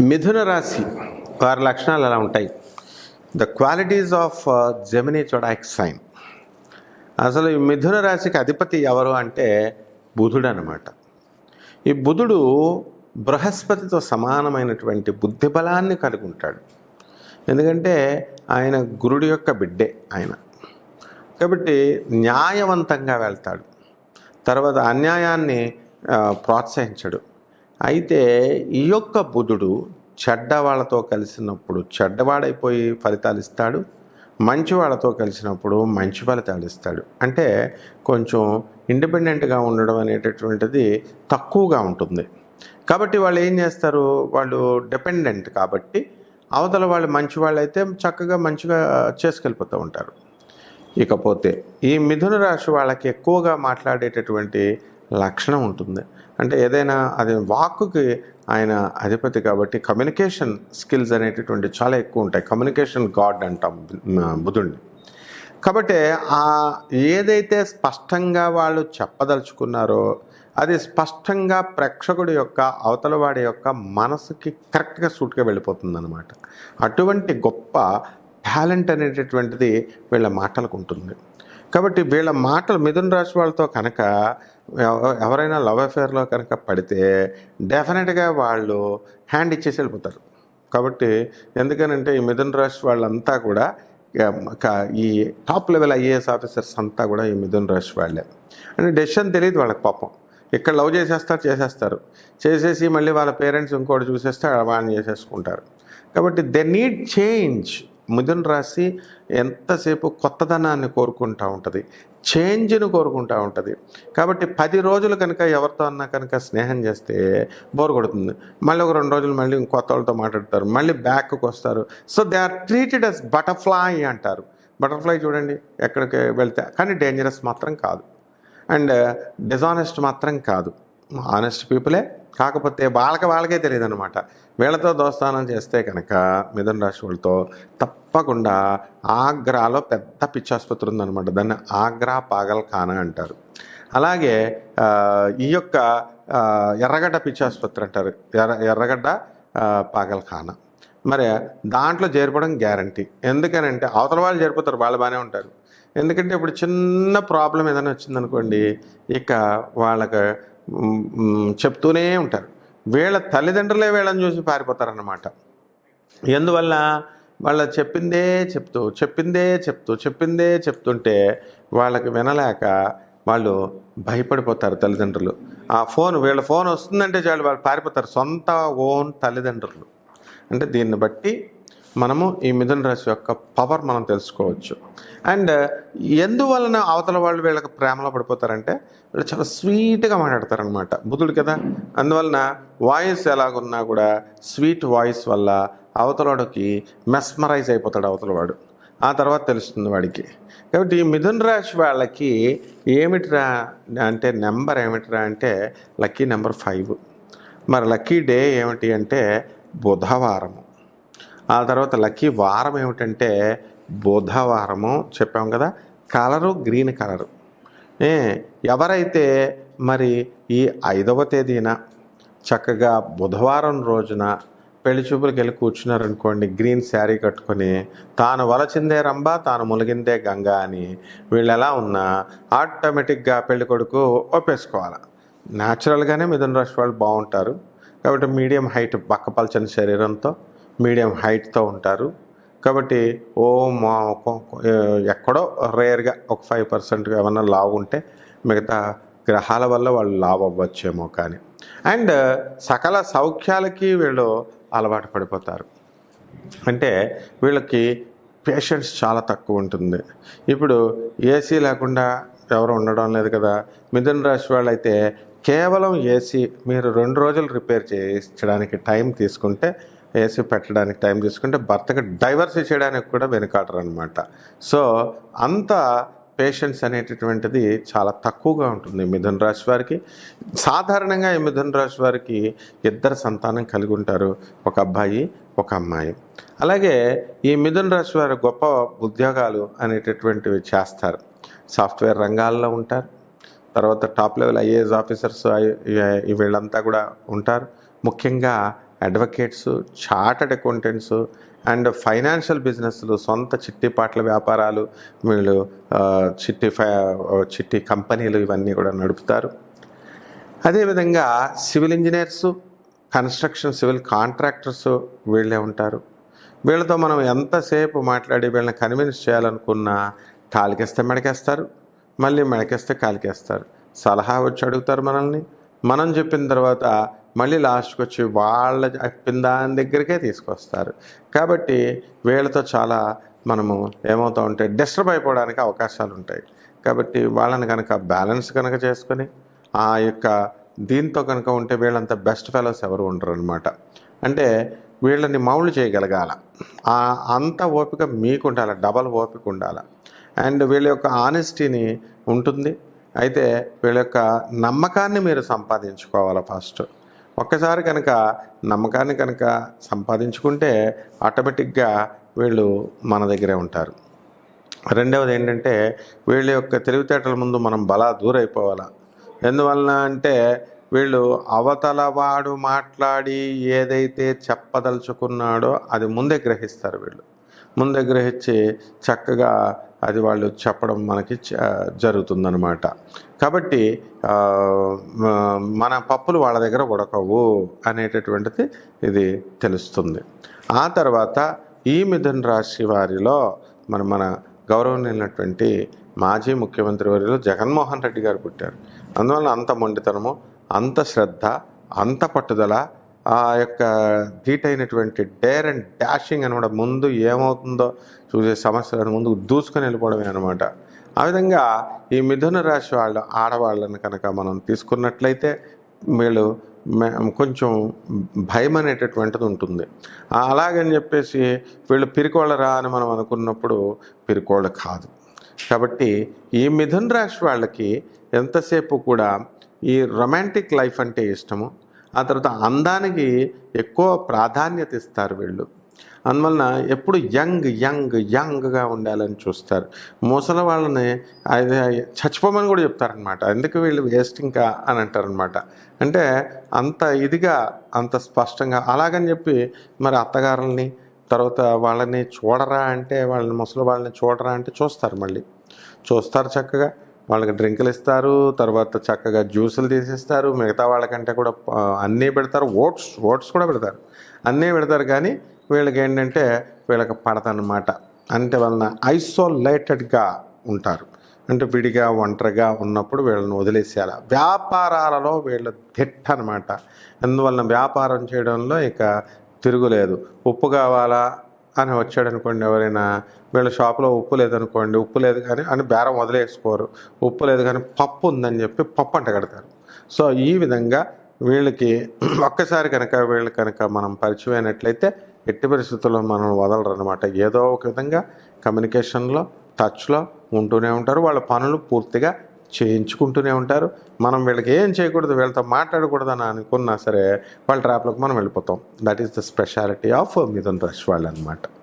మిథున రాశి వారి లక్షణాలు ఎలా ఉంటాయి? The qualities of Gemini zodiac sign. అసలు ఈ మిథున రాశికి అధిపతి ఎవరు అంటే బుధుడు అనమాట. ఈ బుధుడు బృహస్పతితో సమానమైనటువంటి బుద్ధి బలాన్ని కలిగి ఉంటాడు. ఎందుకంటే ఆయన గురుడి యొక్క బిడ్డే ఆయన, కాబట్టి న్యాయవంతంగా వెళ్తాడు. తర్వాత అన్యాయాన్ని ప్రోత్సహించడు. అయితే ఈ యొక్క బుధుడు చెడ్డవాళ్లతో కలిసినప్పుడు చెడ్డవాడైపోయి ఫలితాలు ఇస్తాడు, మంచి వాళ్ళతో కలిసినప్పుడు మంచి ఫలితాలు ఇస్తాడు. అంటే కొంచెం ఇండిపెండెంట్గా ఉండడం అనేటటువంటిది తక్కువగా ఉంటుంది. కాబట్టి వాళ్ళు ఏం చేస్తారు, వాళ్ళు డిపెండెంట్ కాబట్టి అవతల వాళ్ళు మంచి వాళ్ళు అయితే చక్కగా మంచిగా చేసుకెళ్ళిపోతూ ఉంటారు. ఇకపోతే ఈ మిథున రాశి వాళ్ళకి ఎక్కువగా మాట్లాడేటటువంటి లక్షణం ఉంటుంది. అంటే ఏదైనా అది వాక్కుకి ఆయన అధిపతి కాబట్టి కమ్యూనికేషన్ స్కిల్స్ అనేటటువంటి చాలా ఎక్కువ ఉంటాయి. కమ్యూనికేషన్ గాడ్ అంటాం బుధుడిని. కాబట్టి ఏదైతే స్పష్టంగా వాళ్ళు చెప్పదలుచుకున్నారో అది స్పష్టంగా ప్రేక్షకుడి యొక్క అవతల వాడి యొక్క మనసుకి కరెక్ట్గా సూట్గా వెళ్ళిపోతుంది అన్నమాట. అటువంటి గొప్ప టాలెంట్ అనేటటువంటిది వీళ్ళ మాటలకు ఉంటుంది. కాబట్టి వీళ్ళ మాటలు మిథున రాశి వాళ్ళతో కనుక ఎవరైనా లవ్ అఫేర్లో కనుక పడితే డెఫినెట్గా వాళ్ళు హ్యాండ్ ఇచ్చేసి వెళ్ళిపోతారు. కాబట్టి ఎందుకనంటే ఈ మిథున రాశి వాళ్ళంతా కూడా ఈ టాప్ లెవెల్ ఐఏఎస్ ఆఫీసర్స్ అంతా కూడా ఈ మిథున రాశి వాళ్ళే. అంటే డెసిషన్ తెలియదు వాళ్ళకి పాపం. ఇక్కడ లవ్ చేసేస్తారు, చేసేసి మళ్ళీ వాళ్ళ పేరెంట్స్ ఇంకోటి చూసేస్తే వాళ్ళని చేసేసుకుంటారు. కాబట్టి దే నీడ్ చేంజ్. మిథున రాశి ఎంతసేపు కొత్తదనాన్ని కోరుకుంటూ ఉంటుంది, చేంజ్ను కోరుకుంటూ ఉంటుంది. కాబట్టి 10 రోజులు కనుక ఎవరితో అన్నా కనుక స్నేహం చేస్తే బోర్ కొడుతుంది. మళ్ళీ ఒక 2 రోజులు మళ్ళీ కొత్త వాళ్ళతో మాట్లాడతారు, మళ్ళీ బ్యాక్కి వస్తారు. So they are treated as butterfly అంటారు. బటర్ఫ్లై చూడండి ఎక్కడికి వెళ్తే, కానీ డేంజరస్ మాత్రం కాదు, అండ్ డిజానెస్ట్ మాత్రం కాదు. ఆనెస్ట్ పీపులే, కాకపోతే వాళ్ళకే తెలియదు అనమాట. వీళ్ళతో దోస్తానం చేస్తే కనుక మిథున రాశి వాళ్ళతో తప్పకుండా ఆగ్రాలో పెద్ద పిచ్చాసుపత్రి ఉందన్నమాట. దాన్ని ఆగ్రా పాగల్ ఖానా అంటారు. అలాగే ఈ యొక్క ఎర్రగడ్డ పిచ్చాసుపత్రి అంటారు, ఎర్రగడ్డ పాగల్ ఖానా. మరి దాంట్లో చేరిపోవడం గ్యారంటీ. ఎందుకనంటే అవతల వాళ్ళు చేరిపోతారు, వాళ్ళు బాగానే ఉంటారు. ఎందుకంటే ఇప్పుడు చిన్న ప్రాబ్లం ఏదైనా వచ్చిందనుకోండి, ఇక వాళ్ళకి చెప్తూనే ఉంటారు. వీళ్ళ తల్లిదండ్రులే వీళ్ళని చూసి పారిపోతారన్నమాట. ఎందువల్ల వాళ్ళ చెప్పిందే చెప్తుంటే వాళ్ళకి వినలేక వాళ్ళు భయపడిపోతారు తల్లిదండ్రులు. వీళ్ళ ఫోన్ వస్తుందంటే చాలు వాళ్ళు పారిపోతారు, సొంత ఓన్ తల్లిదండ్రులు. అంటే దీన్ని బట్టి మనము ఈ మిథున రాశి యొక్క పవర్ మనం తెలుసుకోవచ్చు. అండ్ ఎందువలన అవతల వాళ్ళు వీళ్ళకి ప్రేమలో పడిపోతారంటే వీళ్ళు చాలా స్వీట్గా మాట్లాడతారనమాట. బుధుడు కదా, అందువలన వాయిస్ ఎలాగున్నా కూడా స్వీట్ వాయిస్ వల్ల అవతలవాడికి మెస్మరైజ్ అయిపోతాడు అవతలవాడు. ఆ తర్వాత తెలుస్తుంది వాడికి. కాబట్టి ఈ మిథున రాశి వాళ్ళకి ఏమిట్రా అంటే నెంబర్ ఏమిట్రా అంటే లక్కీ నెంబర్ 5. మరి లక్కీ డే ఏమిటి అంటే బుధవారము. ఆ తర్వాత లక్కీ వారం ఏమిటంటే బుధవారము చెప్పాం కదా. Colour green colour. ఎవరైతే మరి ఈ 5వ తేదీన చక్కగా బుధవారం రోజున పెళ్లి చూపులకు వెళ్ళి కూర్చున్నారనుకోండి, గ్రీన్ శారీ కట్టుకొని, తాను వలచిందే రంభ తాను ములిగిందే గంగ అని వీళ్ళు ఎలా ఉన్నా ఆటోమేటిక్గా పెళ్లి కొడుకు ఒప్పేసుకోవాలి. న్యాచురల్గానే మిథున రాశి వాళ్ళు బాగుంటారు. కాబట్టి మీడియం హైట్, బక్కపల్చని శరీరంతో మీడియం హైట్తో ఉంటారు. కాబట్టి ఎక్కడో రేర్గా ఒక 5% ఏమన్నా లావు ఉంటే మిగతా గ్రహాల వల్ల వాళ్ళు లావు అవ్వచ్చేమో కానీ. అండ్ సకల సౌఖ్యాలకి వీళ్ళు అలవాటు పడిపోతారు. అంటే వీళ్ళకి పేషెన్స్ చాలా తక్కువ ఉంటుంది. ఇప్పుడు ఏసీ లేకుండా ఎవరు ఉండడం లేదు కదా. మిథున రాశి వాళ్ళు అయితే కేవలం ఏసీ మీరు 2 రోజులు రిపేర్ చేయించడానికి టైం తీసుకుంటే, ఏసీ పెట్టడానికి టైం తీసుకుంటే భర్తకి డైవర్స్ చేయడానికి కూడా వెనుకాడరు అనమాట. సో అంత పేషెన్స్ అనేటటువంటిది చాలా తక్కువగా ఉంటుంది మిథున రాశి వారికి. సాధారణంగా ఈ మిథున రాశి వారికి 2 సంతానం కలిగి ఉంటారు, ఒక అబ్బాయి ఒక అమ్మాయి. అలాగే ఈ మిథున రాశి వారి గొప్ప ఉద్యోగాలు అనేటటువంటివి చేస్తారు. సాఫ్ట్వేర్ రంగాల్లో ఉంటారు. తర్వాత టాప్ లెవెల్ ఐఏఎస్ ఆఫీసర్స్ వీళ్ళంతా కూడా ఉంటారు. ముఖ్యంగా advocates, chartered accountants and financial బిజినెస్లు, సొంత చిట్టిపాట్ల వ్యాపారాలు, వీళ్ళు చిట్టి కంపెనీలు ఇవన్నీ కూడా నడుపుతారు. అదేవిధంగా civil engineers, construction civil contractors వీళ్ళే ఉంటారు. వీళ్ళతో మనం ఎంతసేపు మాట్లాడి వీళ్ళని కన్విన్స్ చేయాలనుకున్నా కాలికేస్తే మెడకేస్తారు, మళ్ళీ మెడకేస్తే కాలికేస్తారు. సలహా వచ్చి అడుగుతారు మనల్ని, మనం చెప్పిన తర్వాత మళ్ళీ లాస్ట్కి వచ్చి వాళ్ళ చెప్పిన దాని దగ్గరికే తీసుకొస్తారు. కాబట్టి వీళ్ళతో చాలా మనము ఏమవుతా ఉంటే డిస్టర్బ్ అయిపోవడానికి అవకాశాలు ఉంటాయి. కాబట్టి వాళ్ళని కనుక బ్యాలెన్స్ కనుక చేసుకొని ఆ యొక్క దీంతో కనుక ఉంటే వీళ్ళంత బెస్ట్ ఫెలోస్ ఎవరు ఉండరు అనమాట. అంటే వీళ్ళని మౌల్డ్ చేయగలగాల, అంత ఓపిక మీకు ఉండాలి, డబల్ ఓపిక ఉండాలి. అండ్ వీళ్ళ యొక్క ఆనెస్టీని ఉంటుంది. అయితే వీళ్ళ యొక్క నమ్మకాన్ని మీరు సంపాదించుకోవాలి ఫస్ట్. ఒక్కసారి కనుక నమ్మకాన్ని కనుక సంపాదించుకుంటే ఆటోమేటిక్గా వీళ్ళు మన దగ్గరే ఉంటారు. రెండవది ఏంటంటే వీళ్ళ యొక్క తెలివితేటల ముందు మనం బలా దూరైపోవాలి. ఎందువలన అంటే వీళ్ళు అవతలవాడు మాట్లాడి ఏదైతే చెప్పదలుచుకున్నాడో అది ముందే గ్రహిస్తారు. వీళ్ళు ముందే గ్రహించి చక్కగా అది వాళ్ళు చెప్పడం మనకి జరుగుతుందన్నమాట. కాబట్టి మన పప్పులు వాళ్ళ దగ్గర ఉడకవు అనేటటువంటిది ఇది తెలుస్తుంది. ఆ తర్వాత ఈ మిథున రాశి వారిలో మన గౌరవనీయులైనటువంటి మాజీ ముఖ్యమంత్రి వర్యులు జగన్మోహన్ రెడ్డి గారు పుట్టారు. అందువల్ల అంత మొండితనము, అంత శ్రద్ధ, అంత పట్టుదల, ఆ యొక్క ధీటైనటువంటి డేర్ అండ్ డాషింగ్ అనమాట. ముందు ఏమవుతుందో చూసే సమస్యలను ముందుకు దూసుకొని వెళ్ళిపోవడమే అనమాట. ఆ విధంగా ఈ మిథున రాశి ఆడవాళ్ళని కనుక మనం తీసుకున్నట్లయితే వీళ్ళు కొంచెం భయం అనేటటువంటిది ఉంటుంది. అలాగని చెప్పేసి వీళ్ళు పిరికోళ్ళరా అని మనం అనుకున్నప్పుడు పిరికోళ్ళు కాదు. కాబట్టి ఈ మిథున రాశి వాళ్ళకి ఎంతసేపు కూడా ఈ రొమాంటిక్ లైఫ్ అంటే ఇష్టము. ఆ తర్వాత అందానికి ఎక్కువ ప్రాధాన్యత ఇస్తారు వీళ్ళు. అందువలన ఎప్పుడు యంగ్గా ఉండాలని చూస్తారు. ముసలి వాళ్ళని చచ్చిపోమని కూడా చెప్తారనమాట. ఎందుకు వీళ్ళు వేస్ట్ ఇంకా అని అంటారనమాట. అంటే అంత ఇదిగా, అంత స్పష్టంగా. అలాగని చెప్పి మరి అత్తగారుల్ని తర్వాత వాళ్ళని చూడరా అంటే, వాళ్ళని ముసలి వాళ్ళని చూడరా అంటే చూస్తారు. మళ్ళీ చూస్తారు, చక్కగా వాళ్ళకి డ్రింకులు ఇస్తారు, తర్వాత చక్కగా జ్యూసులు తీసిస్తారు. మిగతా వాళ్ళకంటే కూడా అన్నీ పెడతారు, ఓట్స్ కూడా పెడతారు, అన్నీ పెడతారు. కానీ వీళ్ళకి ఏంటంటే వీళ్ళకి పడదన్నమాట. అంటే వలన ఐసోలేటెడ్గా ఉంటారు. అంటే విడిగా ఒంటరిగా ఉన్నప్పుడు వీళ్ళని వదిలేసేయాలి. వ్యాపారాలలో వీళ్ళు దిట్ట అనమాట. అందువలన వ్యాపారం చేయడంలో ఇక తిరుగులేదు. ఉప్పు కావాలా అని వచ్చాడు అనుకోండి ఎవరైనా, వీళ్ళ షాప్లో ఉప్పు లేదనుకోండి, ఉప్పు లేదు కానీ అని బేరం వదిలేసుకోరు. ఉప్పు లేదు కానీ పప్పు ఉందని చెప్పి పప్పు అంట కడతారు. సో ఈ విధంగా వీళ్ళకి ఒక్కసారి కనుక వీళ్ళు కనుక మనం పరిచయం అయినట్లయితే ఎట్టి పరిస్థితుల్లో మనం వదలరు అనమాట. ఏదో ఒక విధంగా కమ్యూనికేషన్లో, టచ్లో ఉంటూనే ఉంటారు. వాళ్ళ పనులు పూర్తిగా చేయించుకుంటూనే ఉంటారు. మనం వీళ్ళకి ఏం చేయకూడదు, వీళ్ళతో మాట్లాడకూడదు అని అనుకున్నా సరే వాళ్ళ ట్రాప్లోకి మనం వెళ్ళిపోతాం. That is the speciality of మిథున రాశి వాళ్ళు అనమాట.